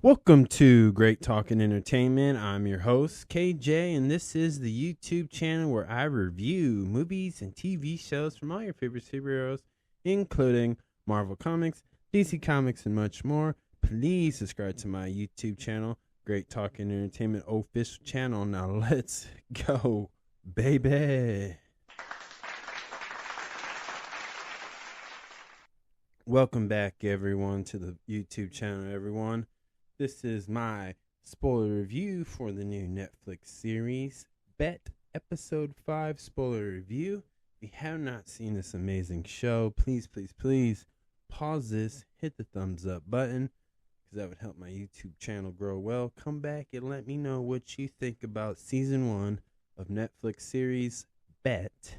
Welcome to Great Talking Entertainment. I'm your host, KJ, and this is the YouTube channel where I review movies and TV shows from all your favorite superheroes, including Marvel Comics, DC Comics, and much more. Please subscribe to my YouTube channel, Great Talking Entertainment official channel. Now let's go, baby. Welcome back, everyone, to the YouTube channel, everyone. This is my spoiler review for the new Netflix series, Bet Episode 5 spoiler review. If you have not seen this amazing show, please pause this, hit the thumbs up button, because that would help my YouTube channel grow well. Come back and let me know what you think about Season 1 of Netflix series Bet.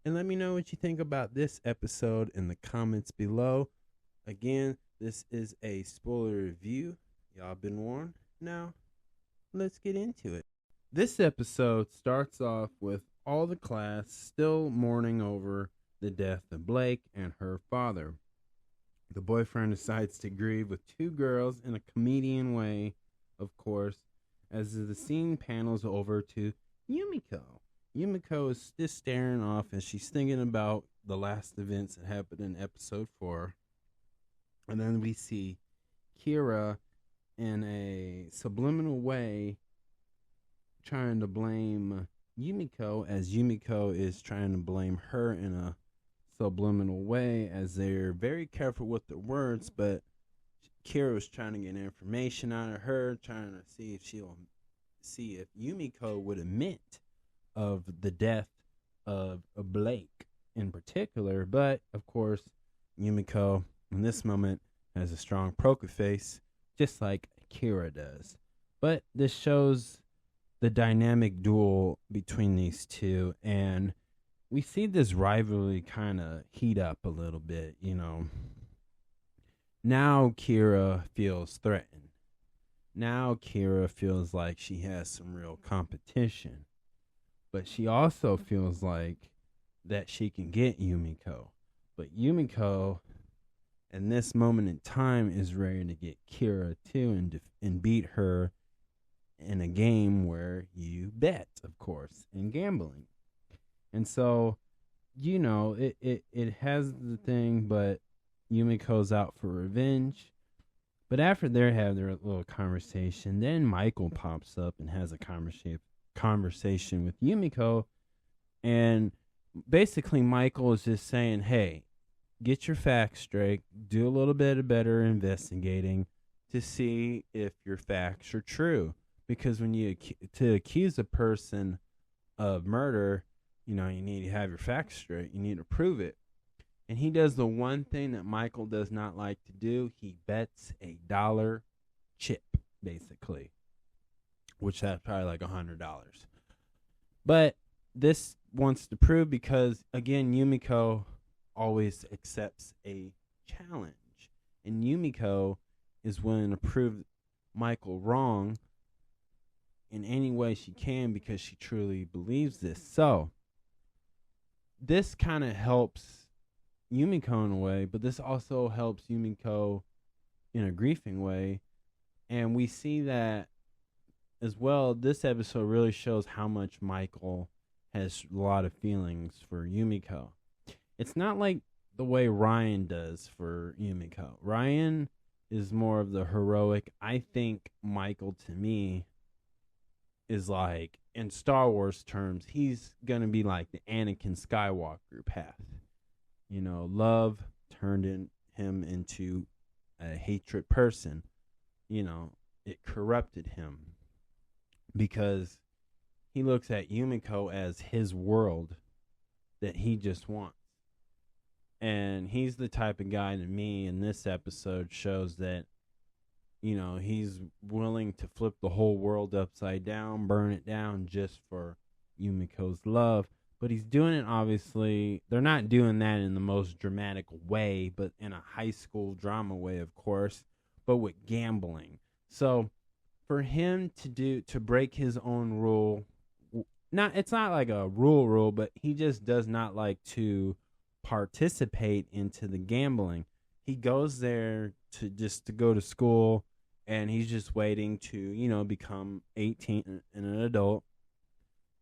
And let me know what you think about this episode in the comments below. Again, this is a spoiler review. Y'all been warned. Now, let's get into it. This episode starts off with all the class still mourning over the death of Blake and her father. The boyfriend decides to grieve with two girls in a comedian way, of course, as the scene panels over to Yumiko. Yumiko is just staring off as she's thinking about the last events that happened in episode 4. And then we see Kira in a subliminal way trying to blame Yumiko, as Yumiko is trying to blame her in a subliminal way, as they're very careful with their words, but Kira was trying to get information out of her, trying to see if Yumiko would admit of the death of Blake in particular. But of course, Yumiko in this moment has a strong poker face, just like Kira does. But this shows the dynamic duel between these two, and we see this rivalry kind of heat up a little bit. Now Kira feels threatened. Now Kira feels like she has some real competition. But she also feels like that she can get Yumiko. But Yumiko, in this moment in time, is ready to get Kira too and beat her in a game where you bet, of course, in gambling. And so, it has the thing, but Yumiko's out for revenge. But after they have their little conversation, then Michael pops up and has a conversation with Yumiko, and basically Michael is just saying, hey, get your facts straight, do a little bit of better investigating to see if your facts are true, because when you to accuse a person of murder, you need to have your facts straight, you need to prove it. And he does the one thing that Michael does not like to do. He bets a dollar chip, basically, which that's probably like $100. But this wants to prove, because again, Yumiko always accepts a challenge, and Yumiko is willing to prove Michael wrong in any way she can, because she truly believes this. So this kind of helps Yumiko in a way, but this also helps Yumiko in a grieving way. And we see that as well. This episode really shows how much Michael has a lot of feelings for Yumiko. It's not like the way Ryan does for Yumiko. Ryan is more of the heroic. I think Michael, to me, is like, in Star Wars terms, he's going to be like the Anakin Skywalker path. Love turned him into a hatred person. It corrupted him, because he looks at Yumiko as his world that he just wants. And he's the type of guy, to me, in this episode shows that, he's willing to flip the whole world upside down, burn it down just for Yumiko's love. But he's doing it, obviously, they're not doing that in the most dramatic way, but in a high school drama way, of course, but with gambling. So for him to break his own rule, it's not like a rule, but he just does not like to participate into the gambling. He goes there to go to school and he's just waiting to, become 18 and an adult,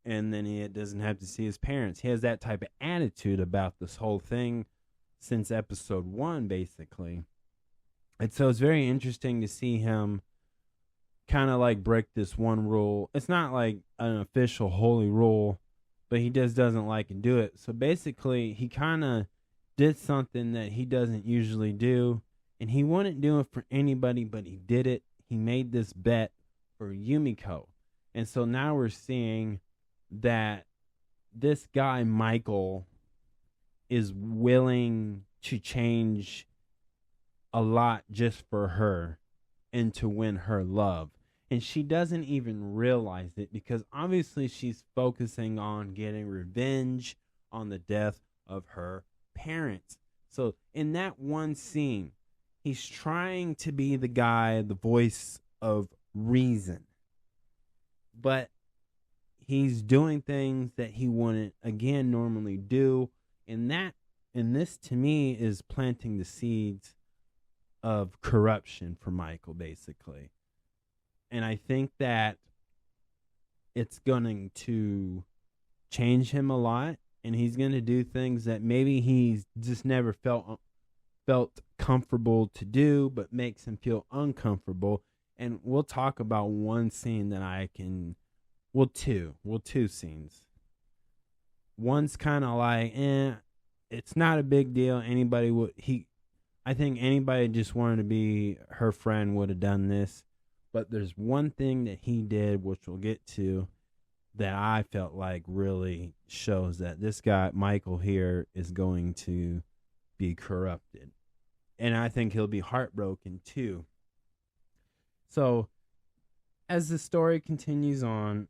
and then he doesn't have to see his parents. He has that type of attitude about this whole thing since episode 1, basically. And so it's very interesting to see him kind of like break this one rule. It's not like an official holy rule, but he just doesn't like to do it. So basically, he kind of did something that he doesn't usually do, and he wouldn't do it for anybody, but he did it. He made this bet for Yumiko. And so now we're seeing that this guy, Michael, is willing to change a lot just for her and to win her love. And she doesn't even realize it because obviously she's focusing on getting revenge on the death of her parents. So in that one scene, he's trying to be the guy, the voice of reason. But he's doing things that he wouldn't, again, normally do. And this to me is planting the seeds of corruption for Michael, basically. And I think that it's going to change him a lot, and he's going to do things that maybe he's just never felt comfortable to do, but makes him feel uncomfortable. And we'll talk about one scene that two scenes. One's kind of like, it's not a big deal. I think anybody just wanted to be her friend would have done this. But there's one thing that he did, which we'll get to, that I felt like really shows that this guy, Michael here, is going to be corrupted. And I think he'll be heartbroken too. So as the story continues on,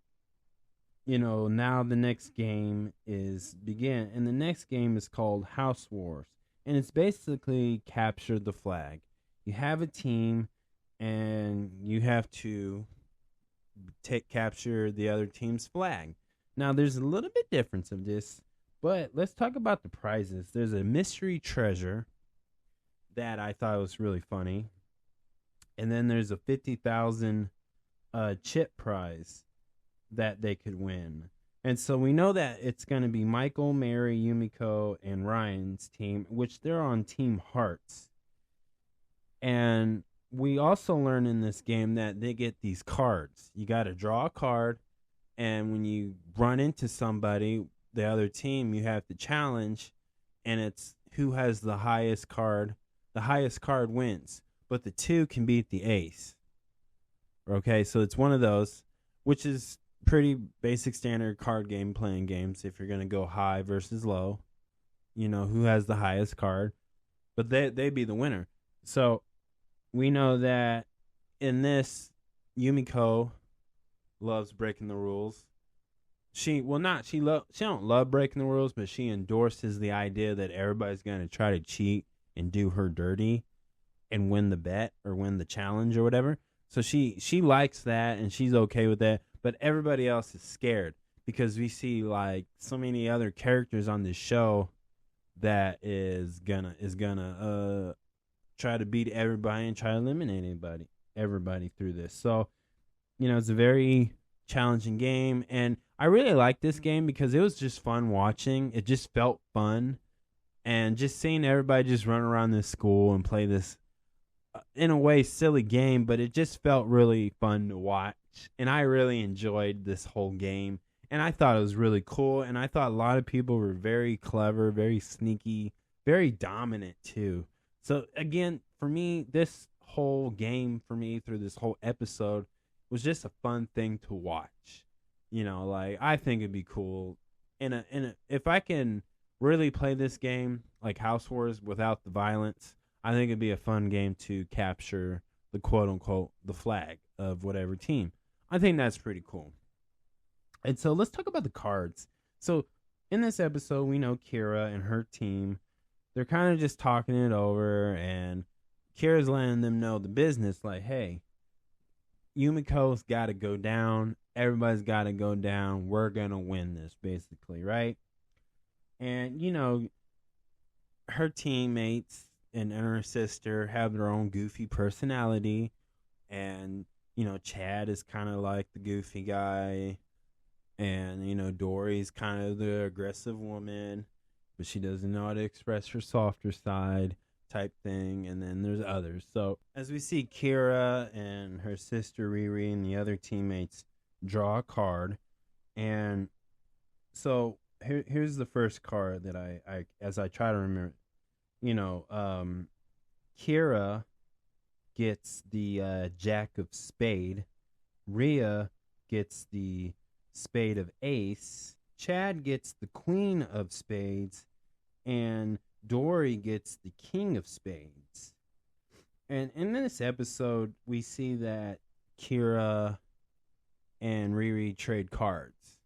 now the next game is begin. And the next game is called House Wars. And it's basically capture the flag. You have a team, and you have to capture the other team's flag. Now, there's a little bit difference of this, but let's talk about the prizes. There's a mystery treasure that I thought was really funny, and then there's a 50,000 chip prize that they could win. And so we know that it's going to be Michael, Mary, Yumiko, and Ryan's team, which they're on Team Hearts. And we also learn in this game that they get these cards. You got to draw a card, and when you run into somebody, the other team, you have to challenge, and it's who has the highest card. The highest card wins, but the two can beat the ace. Okay, so it's one of those, which is pretty basic standard card game playing games if you're going to go high versus low. Who has the highest card, but they be the winner. So we know that in this, Yumiko loves breaking the rules. She don't love breaking the rules, but she endorses the idea that everybody's going to try to cheat and do her dirty and win the bet or win the challenge or whatever. So she likes that, and she's okay with that, but everybody else is scared because we see like so many other characters on this show that is gonna try to beat everybody and try to eliminate everybody through this. So, it's a very challenging game, and I really like this game because it was just fun watching. It just felt fun, and just seeing everybody just run around this school and play this, in a way, silly game, but it just felt really fun to watch, and I really enjoyed this whole game, and I thought it was really cool, and I thought a lot of people were very clever, very sneaky, very dominant too. So again, for me, this whole game through this whole episode was just a fun thing to watch. I think it'd be cool if I can really play this game like House Wars without the violence. I think it'd be a fun game to capture the quote unquote the flag of whatever team. I think that's pretty cool. And so let's talk about the cards. So in this episode, we know Kira and her team, they're kind of just talking it over, and Kira's letting them know the business, like, hey, Yumiko's got to go down. Everybody's got to go down. We're going to win this, basically, right? And, her teammates and her sister have their own goofy personality, And Chad is kind of like the goofy guy, and Dory's kind of the aggressive woman, but she doesn't know how to express her softer side type thing. And then there's others. So as we see Kira and her sister Riri and the other teammates draw a card, and so here's the first card that I as I try to remember. Kira gets the Jack of Spade. Rhea gets the Spade of Ace. Chad gets the Queen of Spades. And Dory gets the King of Spades. And in this episode, we see that Kira and Riri trade cards.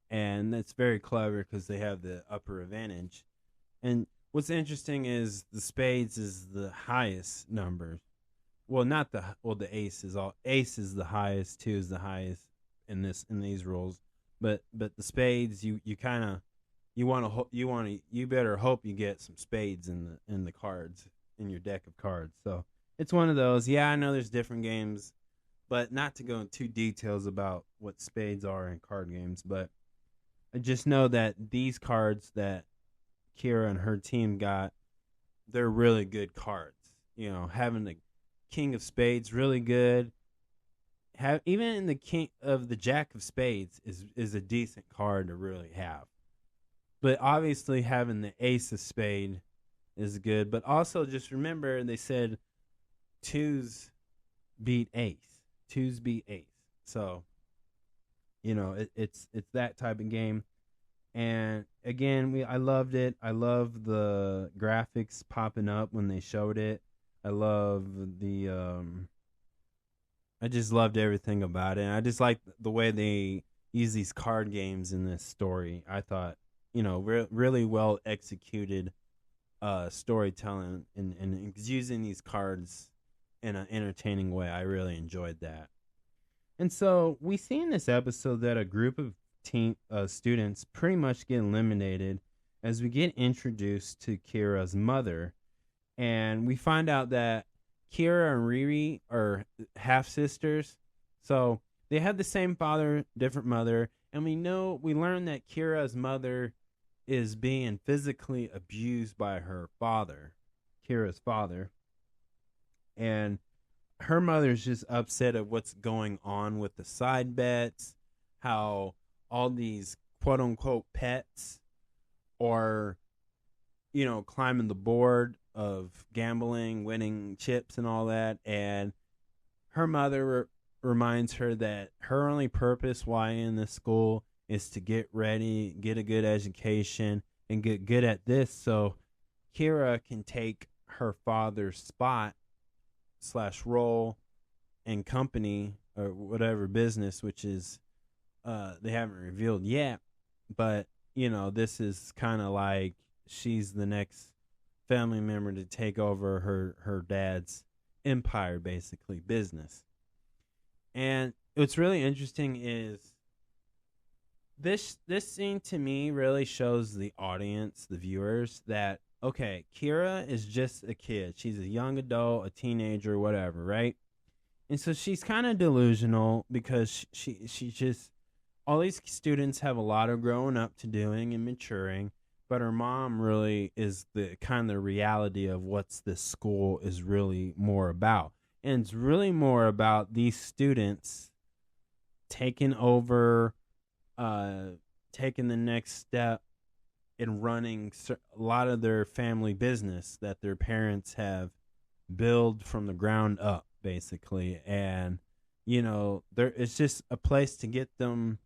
And that's very clever because they have the upper advantage. And what's interesting is the spades is the highest number. Well, not the ace is the highest, 2 is the highest in these rules. But the spades, you better hope you get some spades in the cards in your deck of cards. So it's one of those. Yeah, I know there's different games, but not to go into details about what spades are in card games, but I just know that these cards that Kira and her team got, they're really good cards. Having the King of Spades, really good. Even the King of the Jack of Spades is a decent card to really have. But obviously having the Ace of Spade is good. But also just remember they said 2s beat Ace. 2s beat Ace. So, it's that type of game. And again, I loved it. I love the graphics popping up when they showed it. I love I just loved everything about it. And I just like the way they use these card games in this story. I thought, really well executed storytelling and using these cards in an entertaining way. I really enjoyed that. And so we see in this episode that a group of students pretty much get eliminated as we get introduced to Kira's mother. And we find out that Kira and Riri are half sisters. So they have the same father, different mother. And we learn that Kira's mother is being physically abused by her father, Kira's father. And her mother's just upset at what's going on with the side bets, how all these quote unquote pets are, climbing the board of gambling, winning chips and all that. And her mother reminds her that her only purpose why in this school is to get ready, get a good education, and get good at this so Kira can take her father's spot / role in company or whatever business, which is they haven't revealed yet. But, this is kind of like she's the next family member to take over her dad's empire, basically, business. And what's really interesting is this scene to me really shows the audience, the viewers, that, okay, Kira is just a kid. She's a young adult, a teenager, whatever, right? And so she's kind of delusional because she just, all these students have a lot of growing up to doing and maturing, but her mom really is the kind of reality of what's this school is really more about. And it's really more about these students taking over, taking the next step in running a lot of their family business that their parents have built from the ground up, basically. And, it's just a place to get them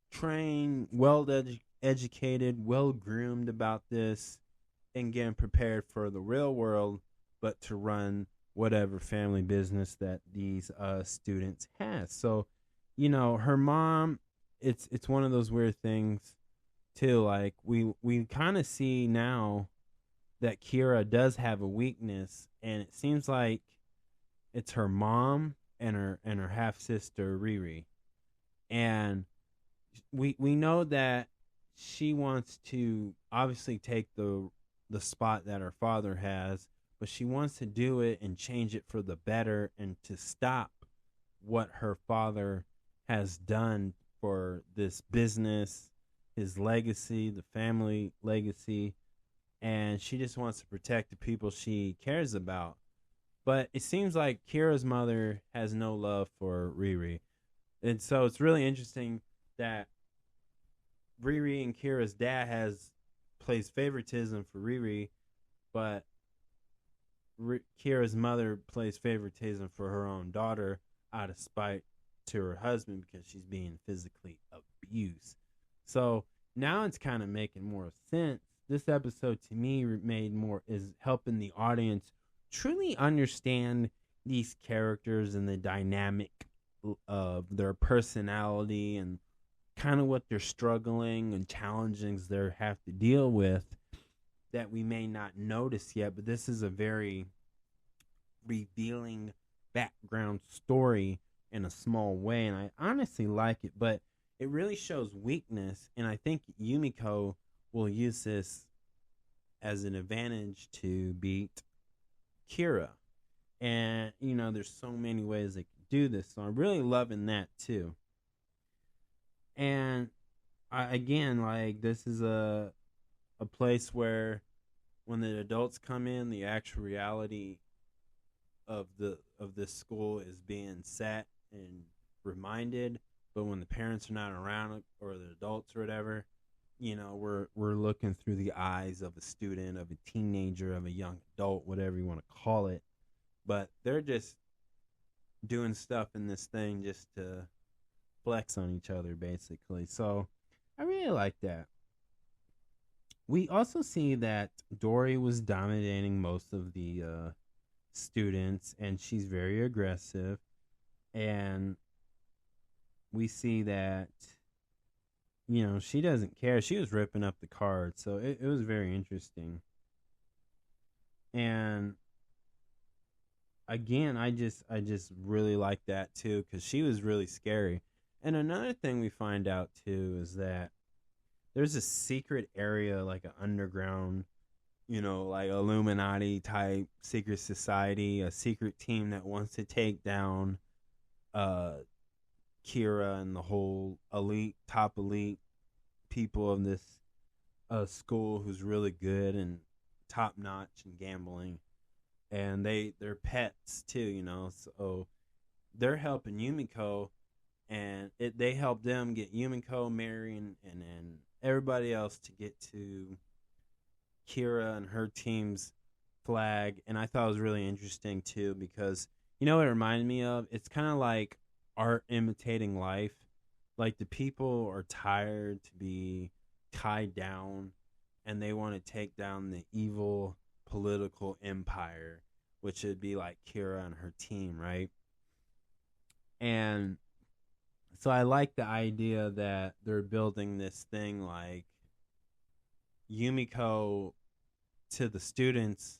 trained, educated, well groomed about this, and getting prepared for the real world, but to run whatever family business that these students has. So, her mom, it's one of those weird things too. Like we kind of see now that Kira does have a weakness, and it seems like it's her mom and her half sister Riri. And we know that she wants to obviously take the spot that her father has, but she wants to do it and change it for the better and to stop what her father has done for this business, his legacy, the family legacy, and she just wants to protect the people she cares about. But it seems like Kira's mother has no love for Riri. And so it's really interesting that Riri and Kira's dad has plays favoritism for Riri, but Kira's mother plays favoritism for her own daughter out of spite to her husband because she's being physically abused. So now it's kind of making more sense. This episode to me made more is helping the audience truly understand these characters and the dynamic of their personality and kind of what they're struggling and challenges they have to deal with that we may not notice yet, but this is a very revealing background story in a small way, and I honestly like it, but it really shows weakness, and I think Yumiko will use this as an advantage to beat Kira. And, there's so many ways they can do this, so I'm really loving that too. And again, like, this is a place where when the adults come in, the actual reality of this school is being set and reminded. But when the parents are not around or the adults or whatever, we're looking through the eyes of a student, of a teenager, of a young adult, whatever you want to call it. But they're just doing stuff in this thing just to flex on each other, basically. So I really like that. We also see that Dory was dominating most of the students, and she's very aggressive. And we see that, she doesn't care. She was ripping up the cards, so it was very interesting. And again, I just really like that too, because she was really scary. And another thing we find out too is that there's a secret area, like an underground, like Illuminati type secret society, a secret team that wants to take down Kira and the whole top elite people of this school who's really good and top notch in gambling. And they're pets too, so they're helping Yumiko, and they help them get Yumiko, Mary, and everybody else to get to Kira and her team's flag. And I thought it was really interesting too, because what it reminded me of? It's kind of like art imitating life. Like, the people are tired to be tied down, and they want to take down the evil political empire, which would be like Kira and her team, right? And so I like the idea that they're building this thing like Yumiko to the students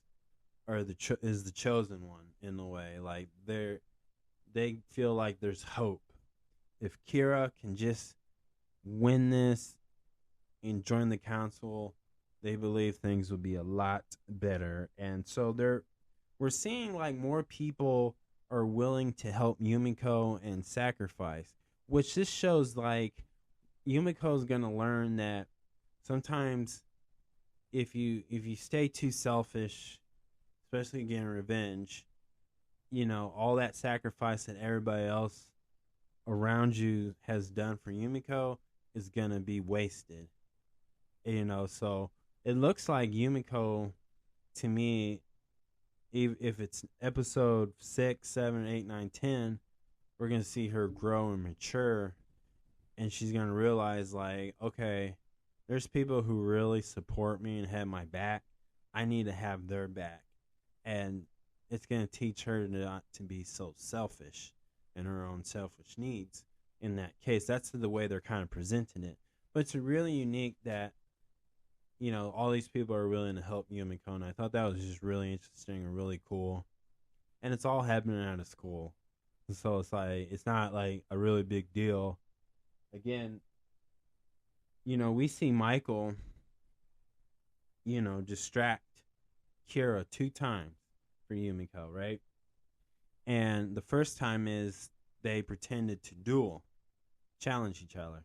is the chosen one in a way. Like, they feel like there's hope. If Kira can just win this and join the council, they believe things will be a lot better. And so we're seeing like more people are willing to help Yumiko and sacrifice, which this shows like Yumiko's gonna learn that sometimes if you stay too selfish, especially getting revenge, all that sacrifice that everybody else around you has done for Yumiko is gonna be wasted. So it looks like Yumiko, to me, if it's episode 6, 7, 8, 9, 10, we're gonna see her grow and mature, and she's gonna realize like, okay, there's people who really support me and have my back. I need to have their back, and it's gonna teach her not to be so selfish and her own selfish needs. In that case, that's the way they're kind of presenting it. But it's really unique that all these people are willing to help Yumiko, and I thought that was just really interesting and really cool. And it's all happening out of school, so it's like it's not like a really big deal. Again, we see Michael, distract Kira 2 times for Yumiko, right? And the first time is they pretended to challenge each other.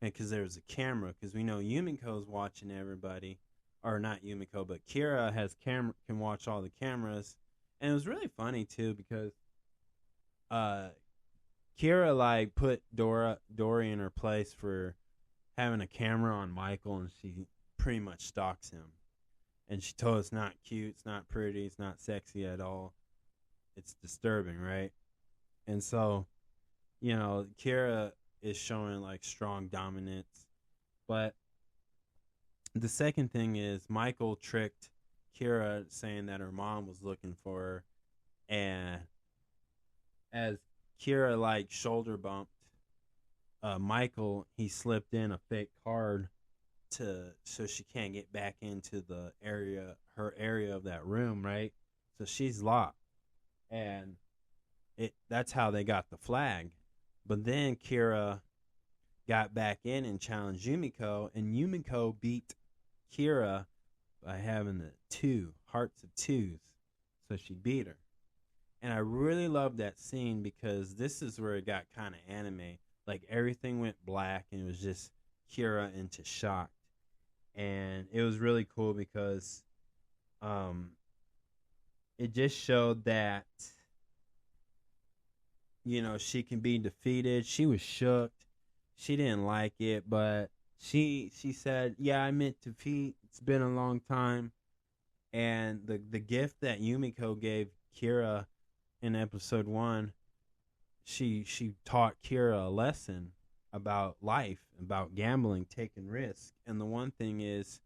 And because there was a camera, because we know Yumiko's watching everybody, or not Yumiko, but Kira can watch all the cameras. And it was really funny too, because Kira like put Dory in her place for having a camera on Michael, and she pretty much stalks him. And she told us it's not cute, it's not pretty, it's not sexy at all. It's disturbing, right? And so, Kira is showing like strong dominance. But the second thing is Michael tricked Kira saying that her mom was looking for her. And as Kira like shoulder bumped Michael, he slipped in a fake card so she can't get back into her area of that room, right? So she's locked. And that's how they got the flag. But then Kira got back in and challenged Yumiko, and Yumiko beat Kira by having the 2 hearts of 2s. So she beat her. And I really love that scene because this is where it got kind of anime. Like everything went black and it was just Kira into shock. And it was really cool because it just showed that she can be defeated. She was shook. She didn't like it, but she said, "Yeah, I meant defeat. It's been a long time." And the gift that Yumiko gave Kira in episode 1, she taught Kira a lesson about life, about gambling, taking risks. And the one thing is,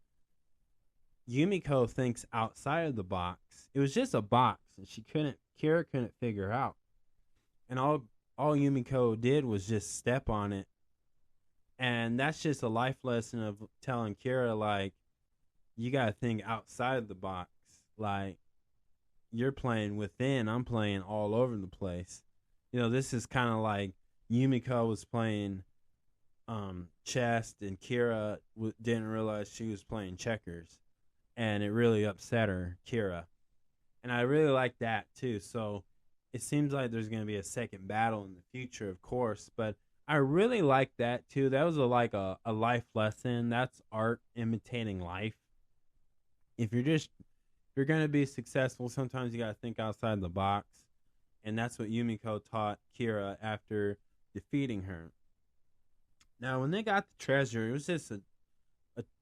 Yumiko thinks outside of the box. It was just a box, and Kira couldn't figure out. And all Yumiko did was just step on it. And that's just a life lesson of telling Kira, like, you got to think outside of the box. Like, you're playing within, I'm playing all over the place. This is kind of like Yumiko was playing chess, and Kira didn't realize she was playing checkers. And it really upset her, Kira. And I really like that, too. So it seems like there's going to be a second battle in the future, of course. But I really like that, too. That was a life lesson. That's art imitating life. If you're going to be successful, sometimes you got to think outside the box. And that's what Yumiko taught Kira after defeating her. Now, when they got the treasure, it was just a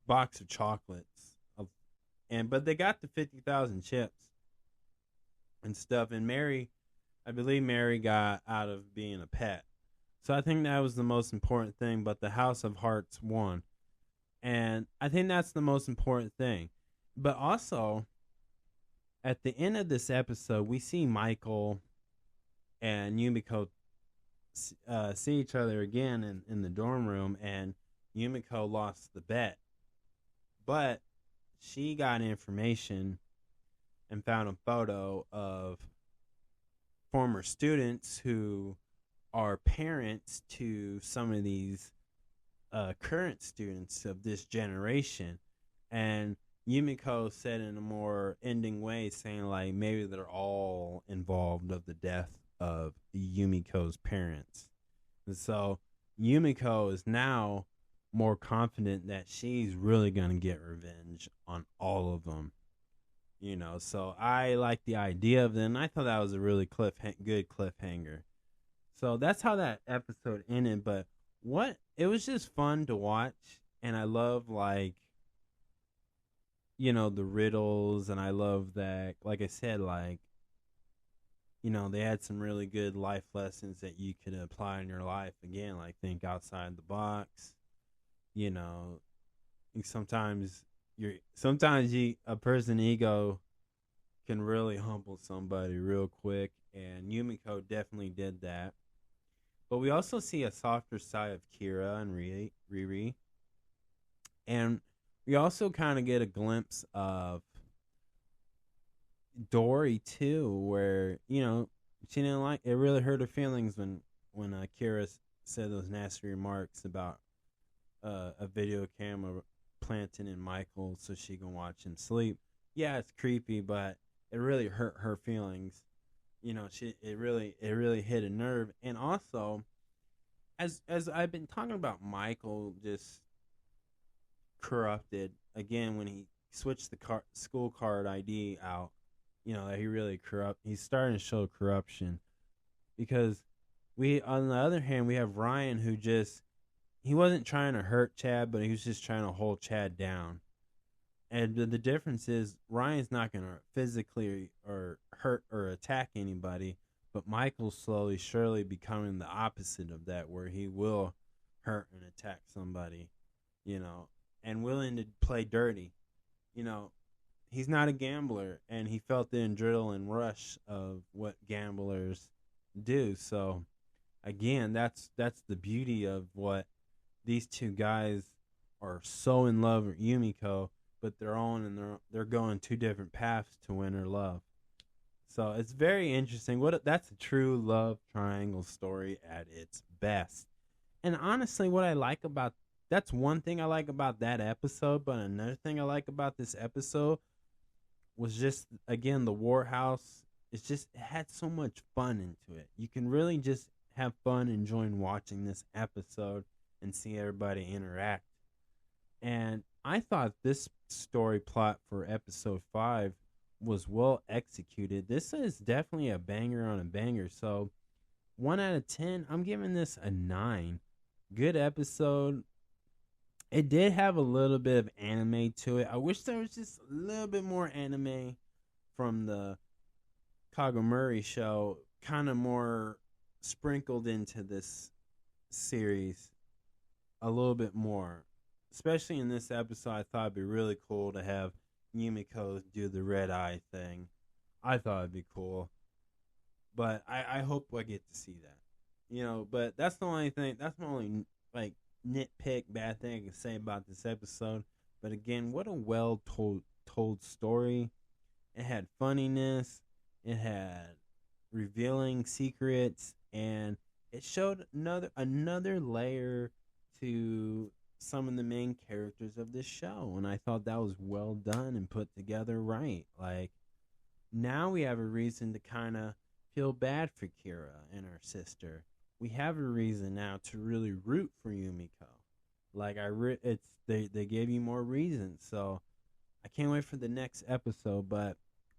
box of chocolates. But they got the 50,000 chips and stuff. And I believe Mary got out of being a pet. So I think that was the most important thing. But the House of Hearts won. And I think that's the most important thing. But also, at the end of this episode, we see Michael and Yumiko see each other again in the dorm room. And Yumiko lost the bet. But she got information and found a photo of former students who are parents to some of these current students of this generation. And Yumiko said in a more ending way, saying like maybe they're all involved of the death of Yumiko's parents. And so Yumiko is now more confident that she's really going to get revenge on all of them. So I like the idea of them. I thought that was a really good cliffhanger. So that's how that episode ended. But it was just fun to watch. And I love the riddles. And I love that, like I said, they had some really good life lessons that you could apply in your life. Again, like think outside the box. Sometimes a person's ego can really humble somebody real quick, and Yumiko definitely did that. But we also see a softer side of Kira and Riri, and we also kind of get a glimpse of Dory too, where she didn't like it. Really hurt her feelings when Kira said those nasty remarks about a video camera planted in Michael so she can watch him sleep. Yeah, it's creepy, but it really hurt her feelings. it really hit a nerve. And also, as I've been talking about Michael just corrupted again when he switched the school card ID out, that he really he's starting to show corruption because we on the other hand we have Ryan who just he wasn't trying to hurt Chad, but he was just trying to hold Chad down. And the difference is Ryan's not going to physically or hurt or attack anybody, but Michael's slowly, surely becoming the opposite of that, where he will hurt and attack somebody, you know, and willing to play dirty. You know, he's not a gambler, and he felt the adrenaline rush of what gamblers do. So, again, that's the beauty of what these two guys are so in love with Yumiko, but they're going two different paths to win her love. So it's very interesting. That's a true love triangle story at its best. And honestly, what I like about that's one thing I like about that episode, but another thing I like about this episode was just again the War House. It had so much fun into it. You can really just have fun enjoying watching this episode and see everybody interact. And I thought this story plot for episode 5 was well executed. This is definitely a banger on a banger. So 1 out of 10, I'm giving this a 9. Good episode. It did have a little bit of anime to it. I wish there was just a little bit more anime from the Kagomuri show, kind of more sprinkled into this series a little bit more. Especially in this episode, I thought it'd be really cool to have Yumiko do the red eye thing. I thought it'd be cool. But I hope I get to see that. But that's the only thing, that's my only, like, nitpick, bad thing I can say about this episode. But again, what a well told story. It had funniness, it had revealing secrets, and it showed another layer to some of the main characters of this show, and I thought that was well done and put together right. Like, now we have a reason to kind of feel bad for Kira and her sister. We have a reason now to really root for Yumiko. Like, they gave you more reasons, so I can't wait for the next episode. But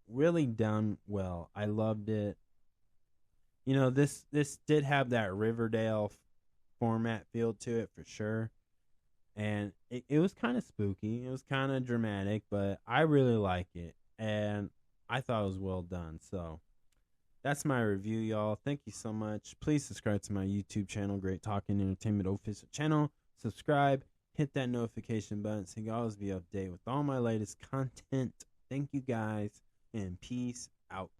really done well. I loved it. This did have that Riverdale format feel to it for sure. And it was kind of spooky. It was kind of dramatic, but I really like it. And I thought it was well done. So that's my review, y'all. Thank you so much. Please subscribe to my YouTube channel, Great Talking Entertainment Official Channel. Subscribe. Hit that notification button so you can always be updated with all my latest content. Thank you guys, and peace out.